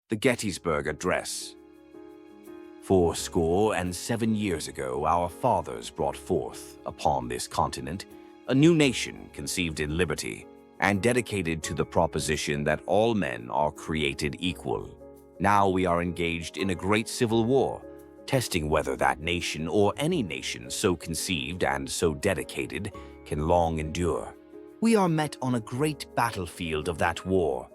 The Gettysburg Address. 7 years ago, our fathers brought forth, upon this continent, a new nation conceived in liberty and dedicated to the proposition that all men are created equal. Now we are engaged in a great civil war, testing whether that nation or any nation so conceived and so dedicated can long endure. We are met on a great battlefield of that war.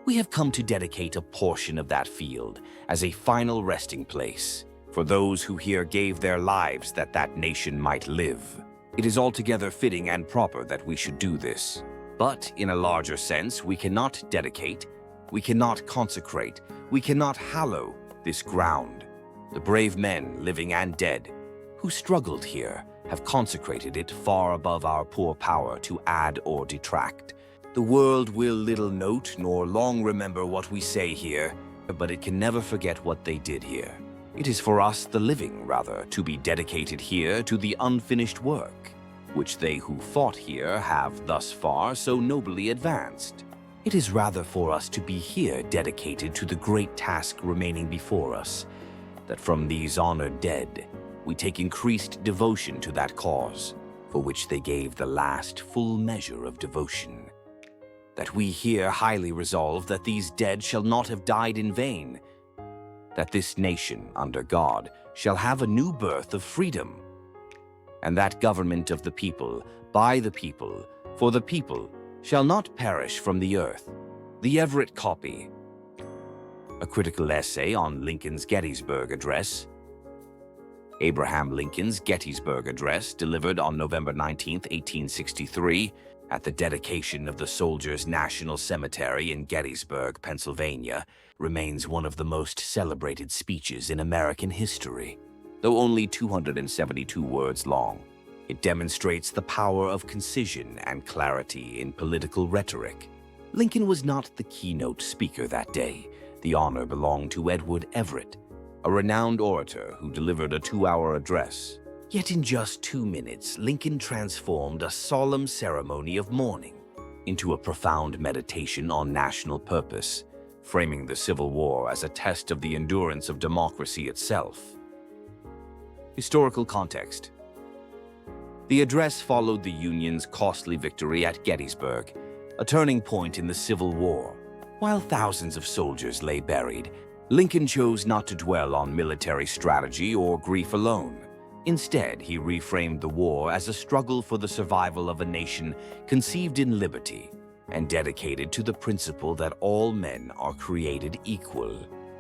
We have come to dedicate a portion of that field as a final resting place for those who here gave their lives that that nation might live. It is altogether fitting and proper that we should do this. But in a larger sense, we cannot dedicate, we cannot consecrate, we cannot hallow this ground. The brave men, living and dead, who struggled here, have consecrated it far above our poor power to add or detract. The world will little note nor long remember what we say here, but it can never forget what they did here. It is for us, the living, rather, to be dedicated here to the unfinished work, which they who fought here have thus far so nobly advanced. It is rather for us to be here dedicated to the great task remaining before us, that from these honored dead we take increased devotion to that cause, for which they gave the last full measure of devotion. That we here highly resolve that these dead shall not have died in vain, that this nation, under God, shall have a new birth of freedom, and that government of the people, by the people, for the people, shall not perish from the earth. The Everett Copy. A critical essay on Lincoln's Gettysburg Address. Abraham Lincoln's Gettysburg Address, delivered on November 19, 1863, at the dedication of the Soldiers' National Cemetery in Gettysburg, Pennsylvania, remains one of the most celebrated speeches in American history. Though only 272 words long, it demonstrates the power of concision and clarity in political rhetoric. Lincoln was not the keynote speaker that day. The honor belonged to Edward Everett, a renowned orator who delivered a 2-hour address. Yet in just 2 minutes, Lincoln transformed a solemn ceremony of mourning into a profound meditation on national purpose, framing the Civil War as a test of the endurance of democracy itself. Historical context. The address followed the Union's costly victory at Gettysburg, a turning point in the Civil War. While thousands of soldiers lay buried, Lincoln chose not to dwell on military strategy or grief alone. Instead, he reframed the war as a struggle for the survival of a nation conceived in liberty and dedicated to the principle that all men are created equal.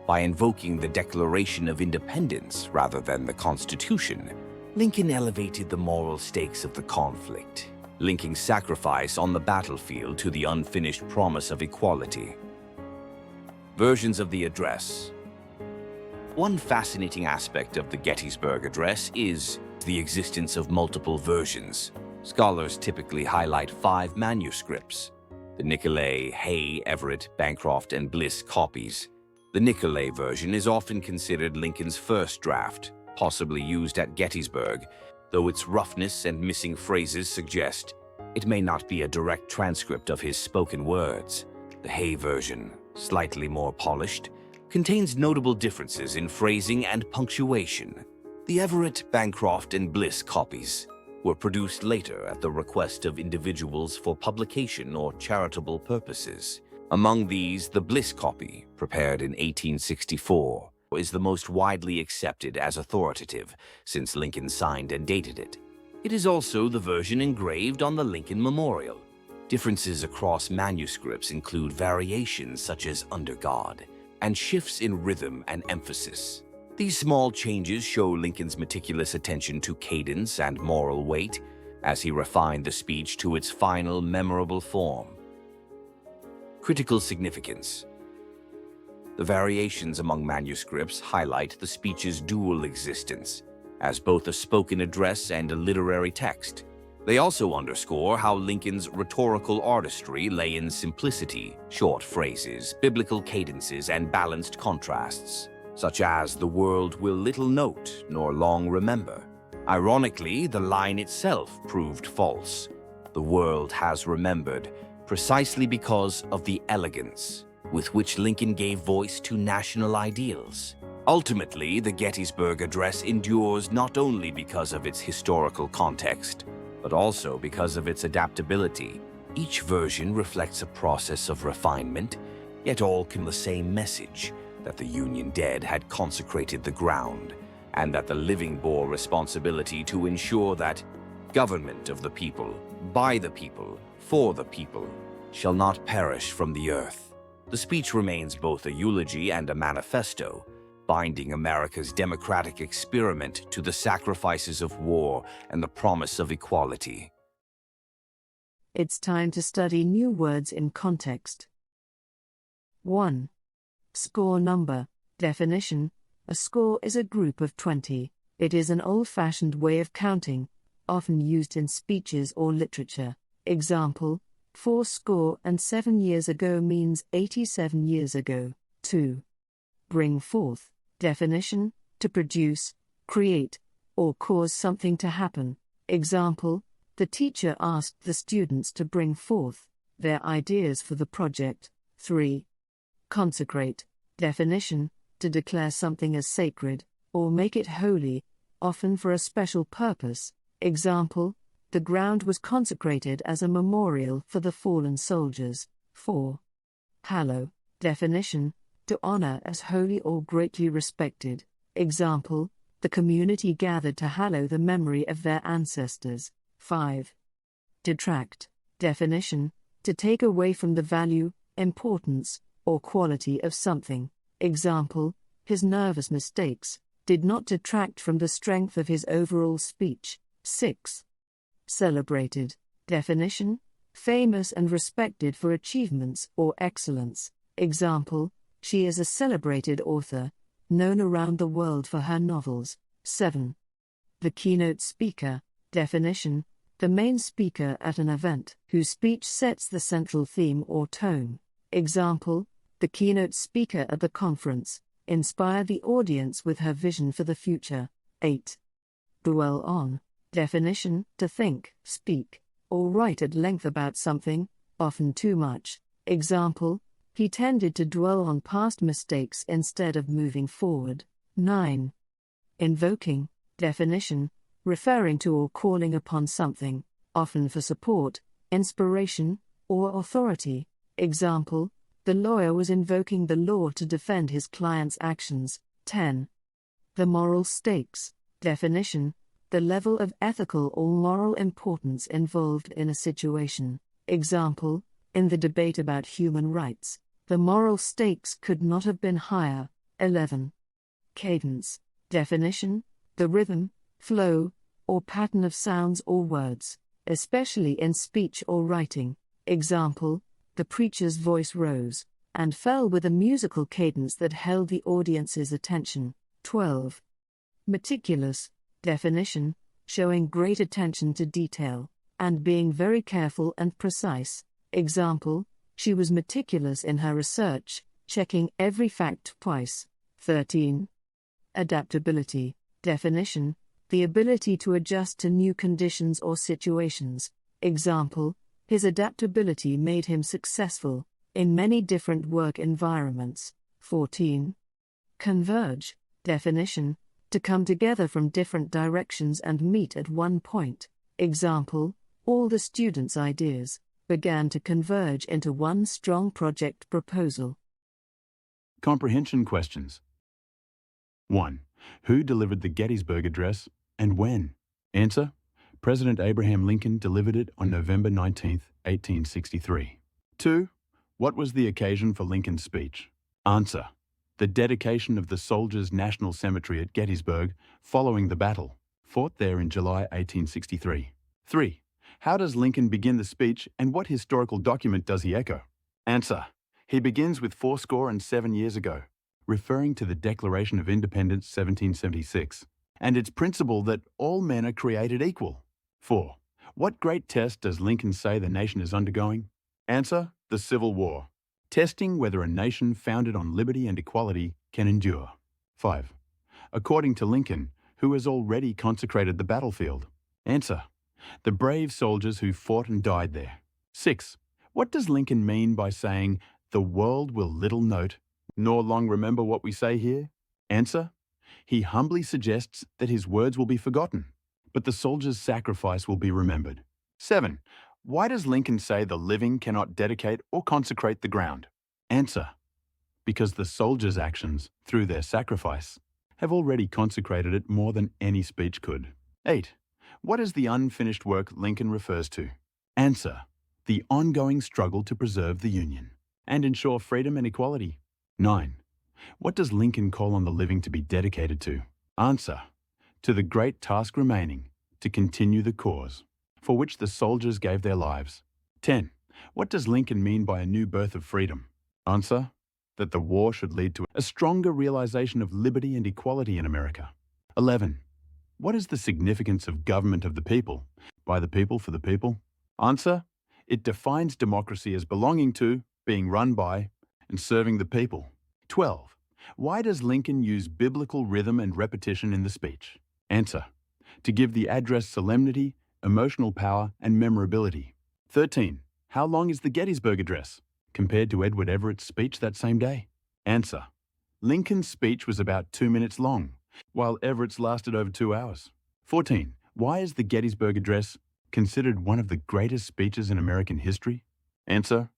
By invoking the Declaration of Independence rather than the Constitution, Lincoln elevated the moral stakes of the conflict, linking sacrifice on the battlefield to the unfinished promise of equality. Versions of the address. One fascinating aspect of the Gettysburg Address is the existence of multiple versions. Scholars typically highlight 5 manuscripts: the Nicolay, Hay, Everett, Bancroft, and Bliss copies. The Nicolay version is often considered Lincoln's first draft, possibly used at Gettysburg, though its roughness and missing phrases suggest it may not be a direct transcript of his spoken words. The Hay version, slightly more polished, contains notable differences in phrasing and punctuation. The Everett, Bancroft, and Bliss copies were produced later at the request of individuals for publication or charitable purposes. Among these, the Bliss copy, prepared in 1864, is the most widely accepted as authoritative since Lincoln signed and dated it. It is also the version engraved on the Lincoln Memorial. Differences across manuscripts include variations such as "under God" and shifts in rhythm and emphasis. These small changes show Lincoln's meticulous attention to cadence and moral weight as he refined the speech to its final memorable form. Critical significance. The variations among manuscripts highlight the speech's dual existence, as both a spoken address and a literary text. They also underscore how Lincoln's rhetorical artistry lay in simplicity, short phrases, biblical cadences, and balanced contrasts, such as "the world will little note nor long remember." Ironically, the line itself proved false. The world has remembered precisely because of the elegance with which Lincoln gave voice to national ideals. Ultimately, the Gettysburg Address endures not only because of its historical context, but also because of its adaptability. Each version reflects a process of refinement, yet all convey the same message, that the Union dead had consecrated the ground, and that the living bore responsibility to ensure that government of the people, by the people, for the people, shall not perish from the earth. The speech remains both a eulogy and a manifesto, binding America's democratic experiment to the sacrifices of war and the promise of equality. It's time to study new words in context. 1. Score number. Definition: a score is a group of 20. It is an old-fashioned way of counting, often used in speeches or literature. Example: 87 years ago means 87 years ago. 2. Bring forth. Definition: to produce, create, or cause something to happen. Example: the teacher asked the students to bring forth their ideas for the project. 3. Consecrate. Definition: to declare something as sacred, or make it holy, often for a special purpose. Example: the ground was consecrated as a memorial for the fallen soldiers. 4. Hallow. Definition: to honor as holy or greatly respected. Example: the community gathered to hallow the memory of their ancestors. 5. Detract. Definition: to take away from the value, importance, or quality of something. Example: his nervous mistakes did not detract from the strength of his overall speech. 6. Celebrated. Definition: famous and respected for achievements or excellence. Example: she is a celebrated author, known around the world for her novels. 7. The keynote speaker. Definition: the main speaker at an event, whose speech sets the central theme or tone. Example: the keynote speaker at the conference inspired the audience with her vision for the future. 8. Dwell on. Definition: to think, speak, or write at length about something, often too much. Example: he tended to dwell on past mistakes instead of moving forward. 9. Invoking. Definition: referring to or calling upon something, often for support, inspiration, or authority. Example: the lawyer was invoking the law to defend his client's actions. 10. The moral stakes. Definition: the level of ethical or moral importance involved in a situation. Example: in the debate about human rights, the moral stakes could not have been higher. 11. Cadence. Definition: the rhythm, flow, or pattern of sounds or words, especially in speech or writing. Example: the preacher's voice rose and fell with a musical cadence that held the audience's attention. 12. Meticulous. Definition: showing great attention to detail, and being very careful and precise. Example: she was meticulous in her research, checking every fact twice. 13. Adaptability. Definition: the ability to adjust to new conditions or situations. Example: his adaptability made him successful in many different work environments. 14. Converge. Definition: to come together from different directions and meet at one point. Example: all the students' ideas began to converge into one strong project proposal. Comprehension questions. 1. Who delivered the Gettysburg Address and when? Answer: President Abraham Lincoln delivered it on November 19, 1863. 2. What was the occasion for Lincoln's speech? Answer: the dedication of the Soldiers' National Cemetery at Gettysburg following the battle, fought there in July 1863. 3. How does Lincoln begin the speech and what historical document does he echo? Answer: he begins with 87 years ago, referring to the Declaration of Independence 1776, and its principle that all men are created equal. 4. What great test does Lincoln say the nation is undergoing? Answer: the Civil War, testing whether a nation founded on liberty and equality can endure. 5. According to Lincoln, who has already consecrated the battlefield? Answer: the brave soldiers who fought and died there. 6. What does Lincoln mean by saying, the world will little note, nor long remember what we say here? Answer: he humbly suggests that his words will be forgotten, but the soldier's sacrifice will be remembered. 7. Why does Lincoln say the living cannot dedicate or consecrate the ground? Answer: because the soldier's actions, through their sacrifice, have already consecrated it more than any speech could. 8. What is the unfinished work Lincoln refers to? Answer: the ongoing struggle to preserve the Union and ensure freedom and equality. 9. What does Lincoln call on the living to be dedicated to? Answer: to the great task remaining, to continue the cause, for which the soldiers gave their lives. 10. What does Lincoln mean by a new birth of freedom? Answer: that the war should lead to a stronger realization of liberty and equality in America. 11. What is the significance of government of the people, by the people, for the people? Answer: it defines democracy as belonging to, being run by, and serving the people. 12. Why does Lincoln use biblical rhythm and repetition in the speech? Answer: to give the address solemnity, emotional power, and memorability. 13. How long is the Gettysburg Address compared to Edward Everett's speech that same day? Answer: Lincoln's speech was about 2 minutes long, while Everett's lasted over 2 hours. 14. Why is the Gettysburg Address considered one of the greatest speeches in American history? Answer: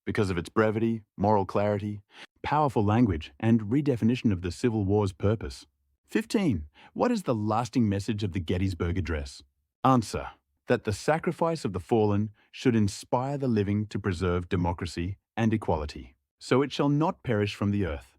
because of its brevity, moral clarity, powerful language, and redefinition of the Civil War's purpose. 15. What is the lasting message of the Gettysburg Address? Answer: that the sacrifice of the fallen should inspire the living to preserve democracy and equality, so it shall not perish from the earth.